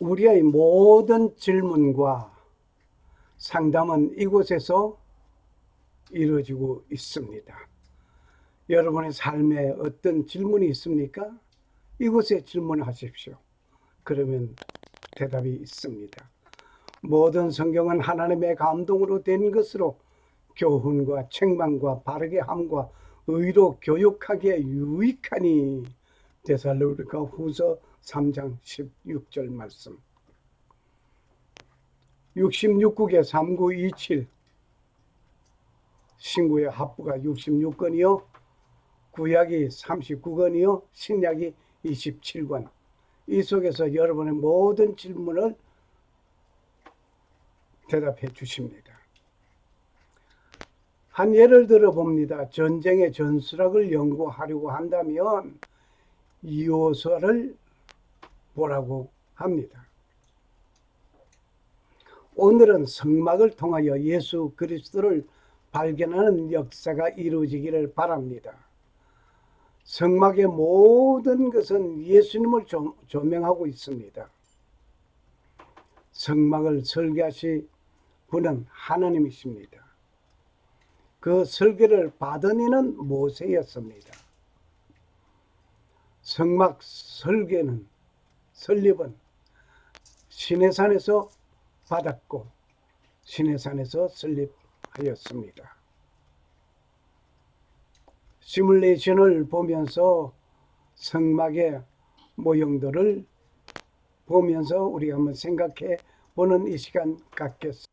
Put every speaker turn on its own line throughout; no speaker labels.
우리의 모든 질문과 상담은 이곳에서 이루어지고 있습니다. 여러분의 삶에 어떤 질문이 있습니까? 이곳에 질문하십시오. 그러면 대답이 있습니다. 모든 성경은 하나님의 감동으로 된 것으로 교훈과 책망과 바르게 함과 의로 교육하기에 유익하니. 데살로니가 후서 3장 16절 말씀. 66국에 3927 신구의 합부가 66권이요, 구약이 39권이요, 신약이 27권. 이 속에서 여러분의 모든 질문을 대답해 주십니다. 한 예를 들어 봅니다. 전쟁의 전술학을 연구하려고 한다면 이 요소를 보라고 합니다. 오늘은 성막을 통하여 예수 그리스도를 발견하는 역사가 이루어지기를 바랍니다. 성막의 모든 것은 예수님을 조명하고 있습니다. 성막을 설계하신 분은 하나님이십니다. 그 설계를 받은 이는 모세였습니다. 성막 설립은 시내산에서 받았고 시내산에서 설립하였습니다. 시뮬레이션을 보면서 성막의 모형들을 보면서 우리가 한번 생각해 보는 이 시간 갖겠습니다.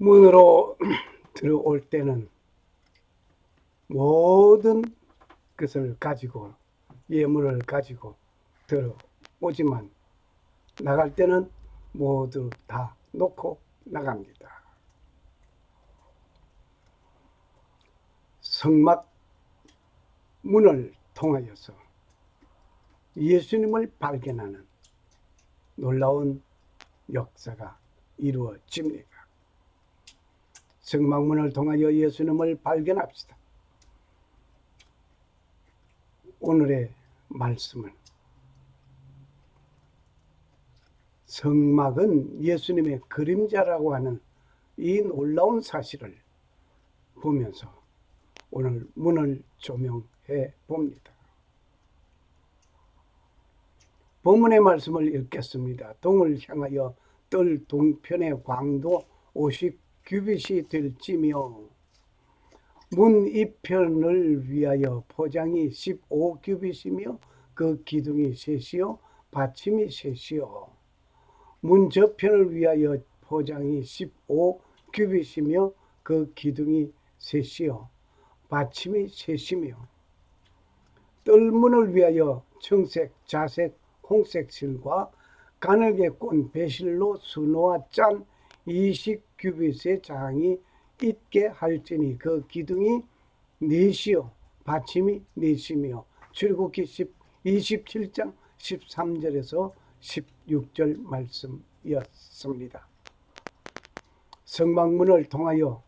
문으로 들어올 때는 모든 것을 가지고, 예물을 가지고 들어오지만 나갈 때는 모두 다 놓고 나갑니다. 성막 문을 통하여서 예수님을 발견하는 놀라운 역사가 이루어집니다. 성막문을 통하여 예수님을 발견합시다. 오늘의 말씀은 성막은 예수님의 그림자라고 하는 이 놀라운 사실을 보면서 오늘 문을 조명해 봅니다. 본문의 말씀을 읽겠습니다. 동을 향하여 뜰 동편의 광도 50규빗이 될지며 문 이편을 위하여 포장이 15규빗이며 그 기둥이 셋이요 받침이 셋이요 문 저편을 위하여 포장이 15규빗이며 그 기둥이 셋이요 받침이 셋이며 뜰문을 위하여 청색, 자색, 홍색 실과 가늘게 꼰 배실로 수놓아 짠 20규빗의 장이 있게 할지니 그 기둥이 넷이요 받침이 넷이며 출애굽기 27장 13절에서 16절 말씀이었습니다. 성막문을 통하여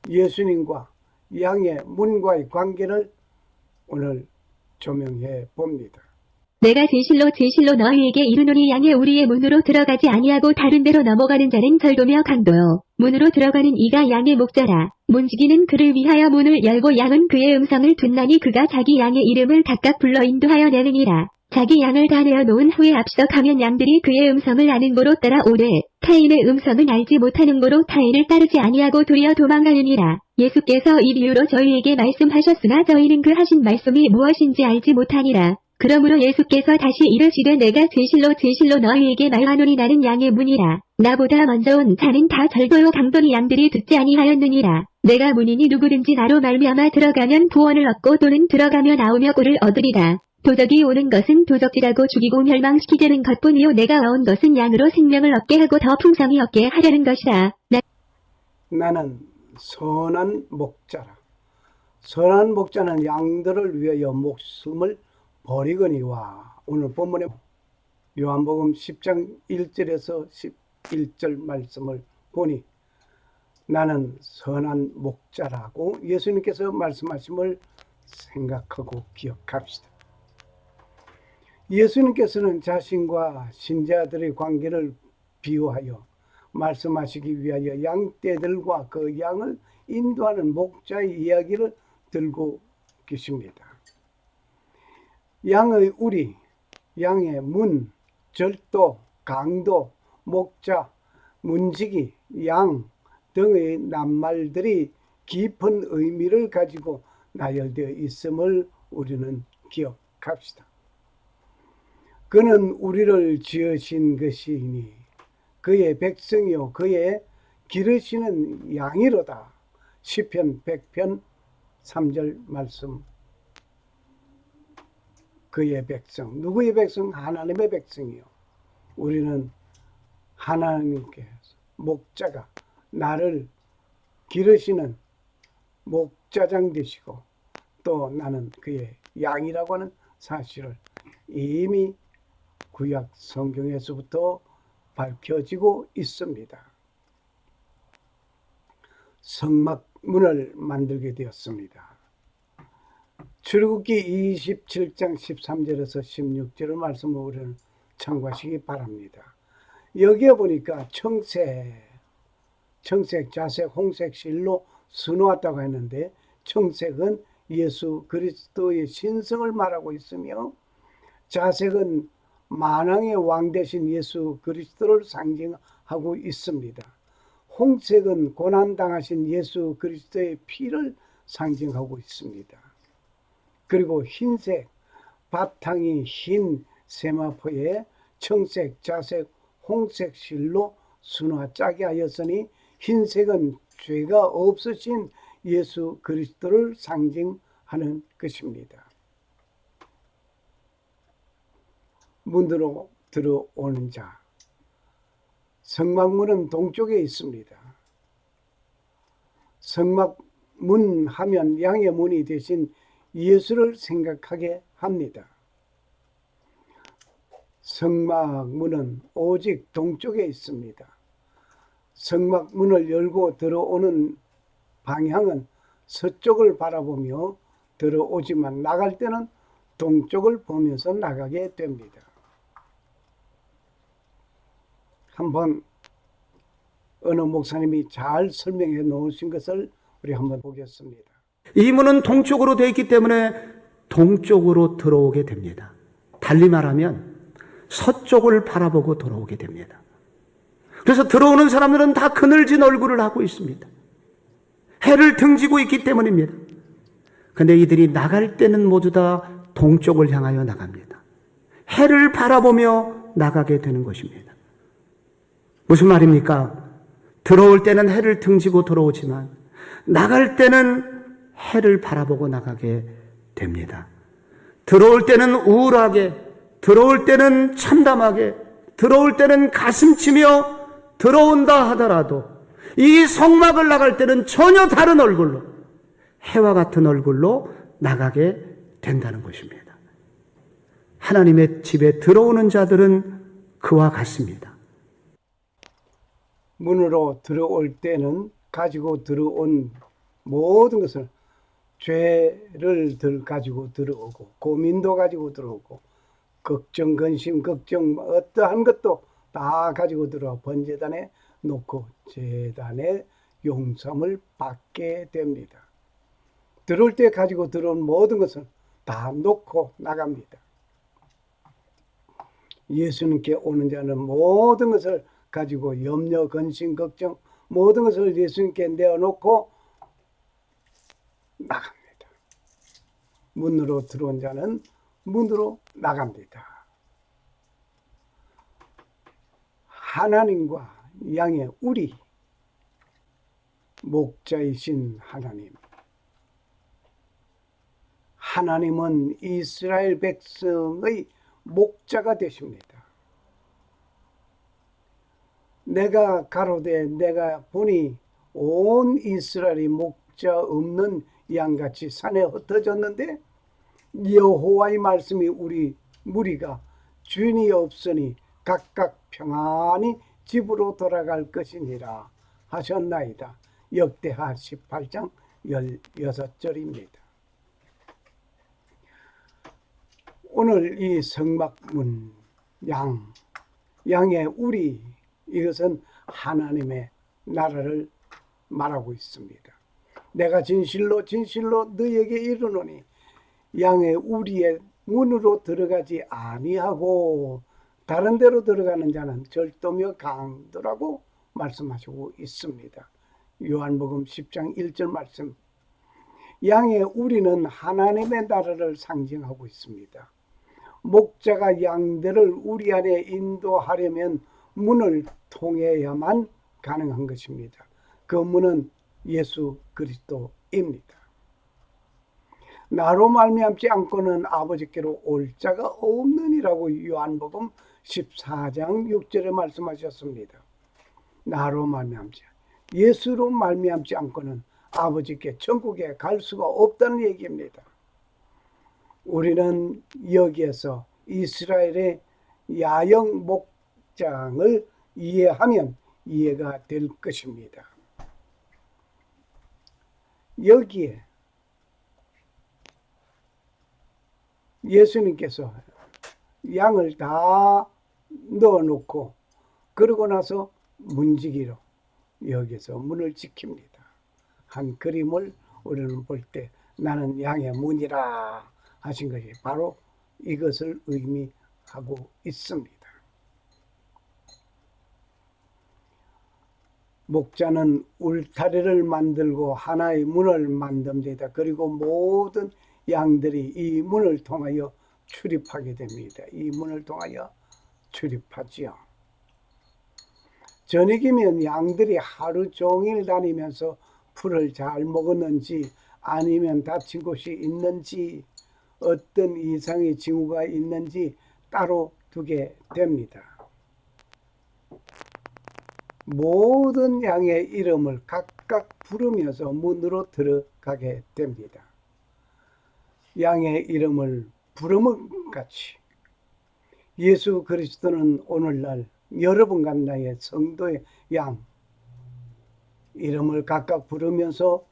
예수님과 양의 문과의 관계를 오늘 조명해 봅니다.
내가 진실로 너희에게 이르노니 양의 우리의 문으로 들어가지 아니하고 다른 데로 넘어가는 자는 절도며 강도요 문으로 들어가는 이가 양의 목자라. 문지기는 그를 위하여 문을 열고 양은 그의 음성을 듣나니 그가 자기 양의 이름을 각각 불러 인도하여 내느니라. 자기 양을 다 내어 놓은 후에 앞서 가면 양들이 그의 음성을 아는 고로 따라오되 타인의 음성은 알지 못하는 고로 타인을 따르지 아니하고 도리어 도망가느니라. 예수께서 이 비유로 저희에게 말씀하셨으나 저희는 그 하신 말씀이 무엇인지 알지 못하니라. 그러므로 예수께서 다시 이르시되 내가 진실로 너희에게 말하노니 나는 양의 문이라. 나보다 먼저 온 자는 다 절도요 강도니 양들이 듣지 아니하였느니라. 내가 문이니 누구든지 나로 말미암아 들어가면 구원을 얻고 또는 들어가며 나오며 꿀을 얻으리라. 도적이 오는 것은 도적질하고 죽이고 멸망시키려는 것뿐이요 내가 온 것은 양으로 생명을 얻게 하고 더 풍성히 얻게 하려는 것이라.
나는 선한 목자라. 선한 목자는 양들을 위하여 목숨을 버리거니와. 오늘 본문에 요한복음 10장 1절에서 11절 말씀을 보니 나는 선한 목자라고 예수님께서 말씀하심을 생각하고 기억합시다. 예수님께서는 자신과 신자들의 관계를 비유하여 말씀하시기 위하여 양떼들과 그 양을 인도하는 목자의 이야기를 들고 계십니다. 양의 우리, 양의 문, 절도, 강도, 목자, 문지기, 양 등의 낱말들이 깊은 의미를 가지고 나열되어 있음을 우리는 기억합시다. 그는 우리를 지으신 것이니 그의 백성이요 그의 기르시는 양이로다. 시편 100편 3절 말씀. 그의 백성, 누구의 백성? 하나님의 백성이요. 우리는 하나님께서 목자가 나를 기르시는 목자장 되시고 또 나는 그의 양이라고 하는 사실을 이미 구약 성경에서부터 밝혀지고 있습니다. 성막문을 만들게 되었습니다. 출애굽기 27장 13절에서 16절의 말씀을 우리는 참고하시기 바랍니다. 여기에 보니까 청색, 자색, 홍색, 실로 수놓았다고 했는데 청색은 예수 그리스도의 신성을 말하고 있으며 자색은 만왕의 왕 되신 예수 그리스도를 상징하고 있습니다. 홍색은 고난당하신 예수 그리스도의 피를 상징하고 있습니다. 그리고 흰색, 바탕이 흰 세마포에 청색, 자색, 홍색 실로 수놓아 짜게 하였으니 흰색은 죄가 없으신 예수 그리스도를 상징하는 것입니다. 문으로 들어오는 자. 성막문은 동쪽에 있습니다. 성막문 하면 양의 문이 되신 예수를 생각하게 합니다. 성막문은 오직 동쪽에 있습니다. 성막문을 열고 들어오는 방향은 서쪽을 바라보며 들어오지만 나갈 때는 동쪽을 보면서 나가게 됩니다. 한번 어느 목사님이 잘 설명해 놓으신 것을 우리 한번 보겠습니다.
이 문은 동쪽으로 되어 있기 때문에 동쪽으로 들어오게 됩니다. 달리 말하면 서쪽을 바라보고 들어오게 됩니다. 그래서 들어오는 사람들은 다 그늘진 얼굴을 하고 있습니다. 해를 등지고 있기 때문입니다. 그런데 이들이 나갈 때는 모두 다 동쪽을 향하여 나갑니다. 해를 바라보며 나가게 되는 것입니다. 무슨 말입니까? 들어올 때는 해를 등지고 들어오지만 나갈 때는 해를 바라보고 나가게 됩니다. 들어올 때는 우울하게, 들어올 때는 참담하게, 들어올 때는 가슴치며 들어온다 하더라도 이 성막을 나갈 때는 전혀 다른 얼굴로 해와 같은 얼굴로 나가게 된다는 것입니다. 하나님의 집에 들어오는 자들은 그와 같습니다.
문으로 들어올 때는 가지고 들어온 모든 것을 죄를 가지고 들어오고 고민도 가지고 들어오고 걱정, 근심, 걱정 어떠한 것도 다 가지고 들어와 번제단에 놓고 제단의 용서를 받게 됩니다. 들어올 때 가지고 들어온 모든 것을 다 놓고 나갑니다. 예수님께 오는 자는 모든 것을 가지고 염려, 근심, 걱정 모든 것을 예수님께 내어놓고 나갑니다. 문으로 들어온 자는 문으로 나갑니다. 하나님과 양의 우리 목자이신 하나님. 하나님은 이스라엘 백성의 목자가 되십니다. 내가 가로되 내가 보니 온 이스라엘이 목자 없는 양같이 산에 흩어졌는데 여호와의 말씀이 우리 무리가 주인이 없으니 각각 평안히 집으로 돌아갈 것이니라 하셨나이다. 역대하 18장 16절입니다. 오늘 이 성막문 양의 우리 이것은 하나님의 나라를 말하고 있습니다. 내가 진실로 진실로 너에게 이르노니 양의 우리의 문으로 들어가지 아니하고 다른 데로 들어가는 자는 절도며 강도라고 말씀하시고 있습니다. 요한복음 10장 1절 말씀. 양의 우리는 하나님의 나라를 상징하고 있습니다. 목자가 양들을 우리 안에 인도하려면 문을 통해야만 가능한 것입니다. 그 문은 예수 그리스도입니다. 나로 말미암지 않고는 아버지께로 올 자가 없느니라고 요한복음 14장 6절에 말씀하셨습니다. 나로 말미암지 예수로 말미암지 않고는 아버지께 천국에 갈 수가 없다는 얘기입니다. 우리는 여기에서 이스라엘의 야영 목장을 이해하면 이해가 될 것입니다. 여기에 예수님께서 양을 다 넣어놓고 그러고 나서 문지기로 여기서 문을 지킵니다. 한 그림을 우리는 볼 때 나는 양의 문이라 하신 것이 바로 이것을 의미하고 있습니다. 목자는 울타리를 만들고 하나의 문을 만듭니다. 그리고 모든 양들이 이 문을 통하여 출입하게 됩니다. 이 문을 통하여 출입하지요. 저녁이면 양들이 하루 종일 다니면서 풀을 잘 먹었는지 아니면 다친 곳이 있는지 어떤 이상의 징후가 있는지 따로 두게 됩니다. 모든 양의 이름을 각각 부르면서 문으로 들어가게 됩니다. 양의 이름을 부르면 같이 예수 그리스도는 오늘날 여러분과 나의 성도의 양 이름을 각각 부르면서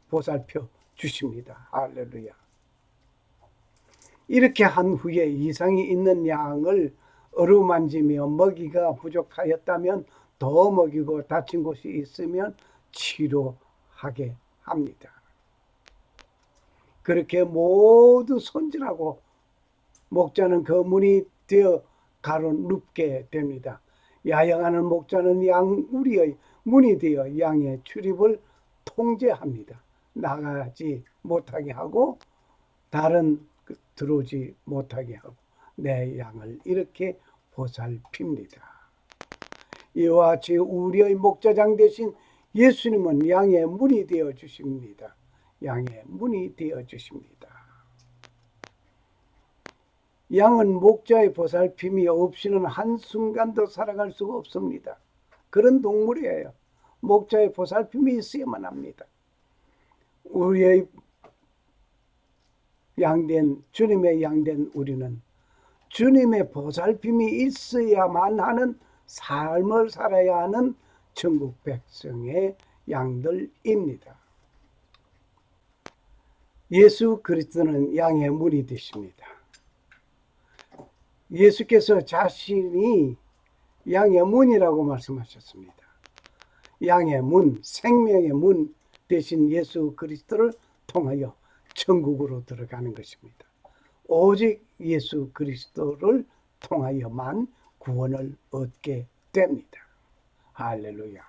보살펴 주십니다. 할렐루야. 이렇게 한 후에 이상이 있는 양을 어루만지며 먹이가 부족하였다면 더 먹이고 다친 곳이 있으면 치료하게 합니다. 그렇게 모두 손질하고 목자는 그 문이 되어 가로눕게 됩니다. 야영하는 목자는 양 우리의 문이 되어 양의 출입을 통제합니다. 나가지 못하게 하고 다른 들어오지 못하게 하고 내 양을 이렇게 보살핍니다. 이와 같이 우리의 목자장 되신 예수님은 양의 문이 되어 주십니다. 양의 문이 되어 주십니다. 양은 목자의 보살핌이 없이는 한순간도 살아갈 수가 없습니다. 그런 동물이에요. 목자의 보살핌이 있어야만 합니다. 우리의 주님의 양된 우리는 주님의 보살핌이 있어야만 하는 삶을 살아야 하는 천국 백성의 양들입니다. 예수 그리스도는 양의 문이 되십니다. 예수께서 자신이 양의 문이라고 말씀하셨습니다. 양의 문, 생명의 문 대신 예수 그리스도를 통하여 천국으로 들어가는 것입니다. 오직 예수 그리스도를 통하여만 구원을 얻게 됩니다. 할렐루야.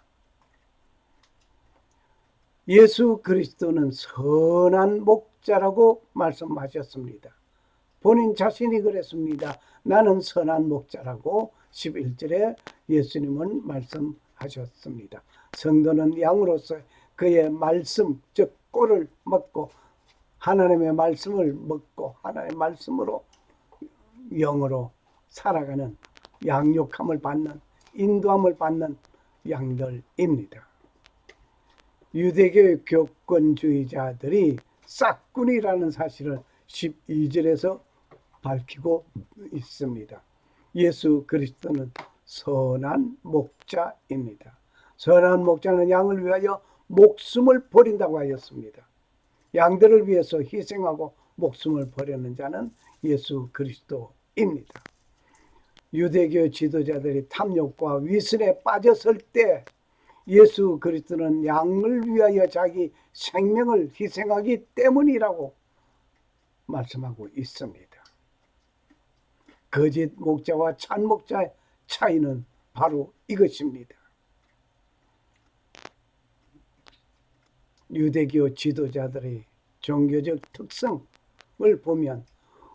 예수 그리스도는 선한 목자라고 말씀하셨습니다. 본인 자신이 그랬습니다. 나는 선한 목자라고 11절에 예수님은 말씀하셨습니다. 성도는 양으로서 그의 말씀, 즉 꼴을 먹고 하나님의 말씀을 먹고 하나님의 말씀으로 영으로 살아가는 양육함을 받는 인도함을 받는 양들입니다. 유대교의 교권주의자들이 싹군이라는 사실을 12절에서 밝히고 있습니다. 예수 그리스도는 선한 목자입니다. 선한 목자는 양을 위하여 목숨을 버린다고 하였습니다. 양들을 위해서 희생하고 목숨을 버리는 자는 예수 그리스도입니다. 유대교 지도자들이 탐욕과 위선에 빠졌을 때 예수 그리스도는 양을 위하여 자기 생명을 희생하기 때문이라고 말씀하고 있습니다. 거짓 목자와 참 목자의 차이는 바로 이것입니다. 유대교 지도자들의 종교적 특성을 보면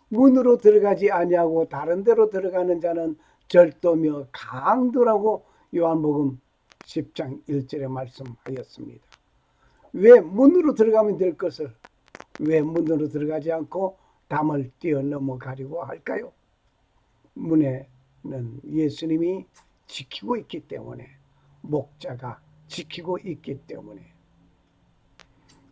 문으로 들어가지 아니하고 다른 데로 들어가는 자는 절도며 강도라고 요한복음 10장 1절에 말씀하였습니다. 왜 문으로 들어가면 될 것을 왜 문으로 들어가지 않고 담을 뛰어넘어가려고 할까요? 문에는 예수님이 지키고 있기 때문에, 목자가 지키고 있기 때문에.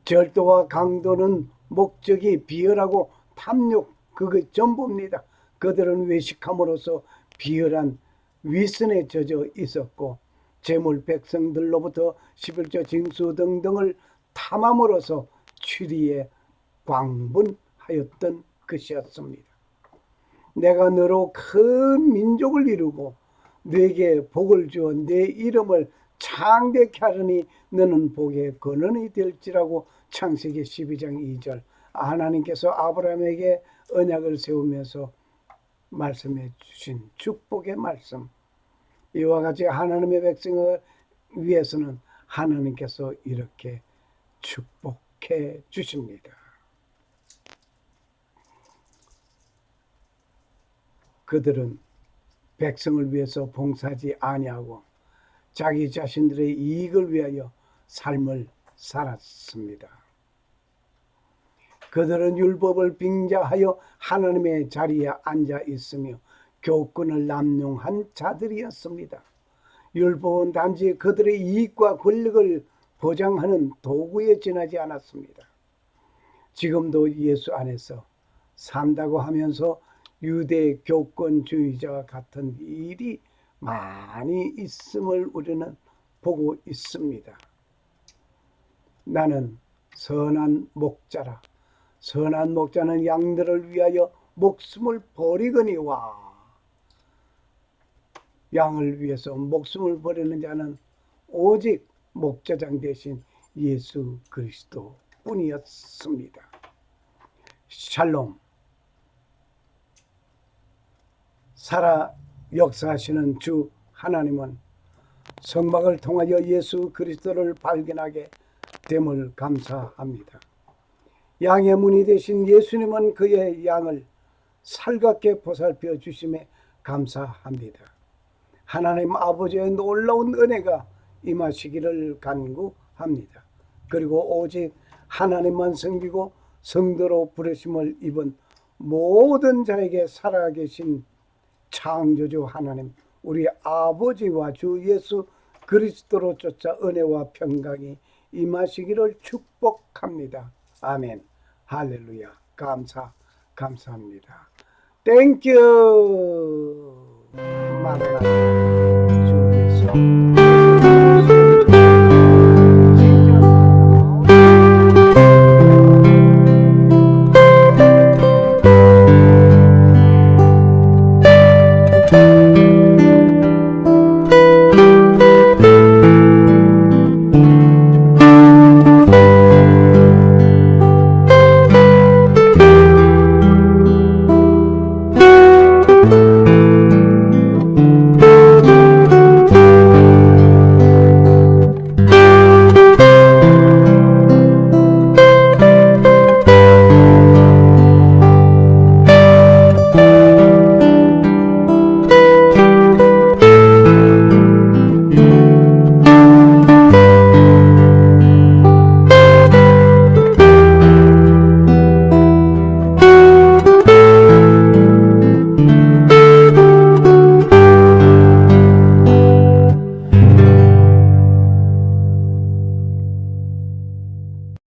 절도와 강도는 목적이 비열하고 탐욕, 그거 전부입니다. 그들은 외식함으로써 비열한 위선에 젖어 있었고 재물 백성들로부터 11조 징수 등등을 탐함으로써 추리에 광분하였던 것이었습니다. 내가 너로 큰 민족을 이루고 네게 복을 주어 내 이름을 창대케 하려니 너는 복의 근원이 될지라고 창세기 12장 2절 하나님께서 아브라함에게 언약을 세우면서 말씀해 주신 축복의 말씀, 이와 같이 하나님의 백성을 위해서는 하나님께서 이렇게 축복해 주십니다. 그들은 백성을 위해서 봉사하지 아니하고 자기 자신들의 이익을 위하여 삶을 살았습니다. 그들은 율법을 빙자하여 하나님의 자리에 앉아 있으며 교권을 남용한 자들이었습니다. 율법은 단지 그들의 이익과 권력을 보장하는 도구에 지나지 않았습니다. 지금도 예수 안에서 산다고 하면서 유대 교권주의자와 같은 일이 많이 있음을 우리는 보고 있습니다. 나는 선한 목자라. 선한 목자는 양들을 위하여 목숨을 버리거니와. 양을 위해서 목숨을 버리는 자는 오직 목자장 대신 예수 그리스도 뿐이었습니다. 샬롬. 살아 역사하시는 주 하나님은 성막을 통하여 예수 그리스도를 발견하게 됨을 감사합니다. 양의 문이 되신 예수님은 그의 양을 살갑게 보살펴 주심에 감사합니다. 하나님 아버지의 놀라운 은혜가 임하시기를 간구합니다. 그리고 오직 하나님만 섬기고 성도로 부르심을 입은 모든 자에게 살아계신 창조주 하나님, 우리 아버지와 주 예수 그리스도로 쫓아 은혜와 평강이 임하시기를 축복합니다. 아멘. 할렐루야. 감사합니다. 땡큐. 마라나타 주께서